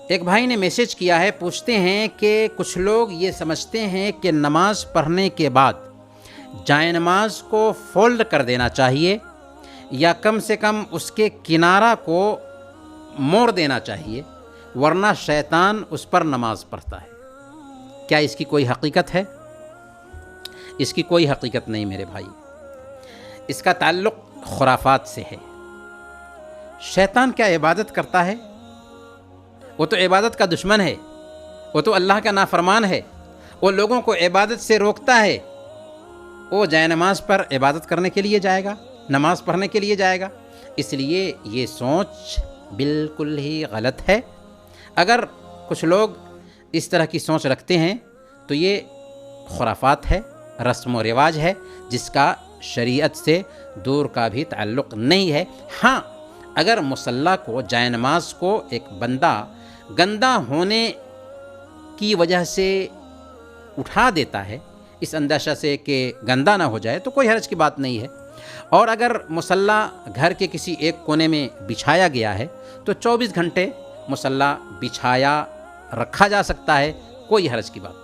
ایک بھائی نے میسج کیا ہے، پوچھتے ہیں کہ کچھ لوگ یہ سمجھتے ہیں کہ نماز پڑھنے کے بعد جائے نماز کو فولڈ کر دینا چاہیے یا کم سے کم اس کے کنارہ کو موڑ دینا چاہیے، ورنہ شیطان اس پر نماز پڑھتا ہے۔ کیا اس کی کوئی حقیقت ہے؟ اس کی کوئی حقیقت نہیں میرے بھائی، اس کا تعلق خرافات سے ہے۔ شیطان کیا عبادت کرتا ہے؟ وہ تو عبادت کا دشمن ہے، وہ تو اللہ کا نافرمان ہے، وہ لوگوں کو عبادت سے روکتا ہے۔ وہ جائے نماز پر عبادت کرنے کے لیے جائے گا، نماز پڑھنے کے لیے جائے گا؟ اس لیے یہ سوچ بالکل ہی غلط ہے۔ اگر کچھ لوگ اس طرح کی سوچ رکھتے ہیں تو یہ خرافات ہے، رسم و رواج ہے، جس کا شریعت سے دور کا بھی تعلق نہیں ہے۔ ہاں، اگر مصلی کو، جائے نماز کو ایک بندہ گندا ہونے کی وجہ سے اٹھا دیتا ہے، اس اندیشہ سے کہ گندا نہ ہو جائے، تو کوئی حرج کی بات نہیں ہے۔ اور اگر مصلی گھر کے کسی ایک کونے میں بچھایا گیا ہے تو 24 گھنٹے مصلی بچھایا رکھا جا سکتا ہے، کوئی حرج کی بات نہیں۔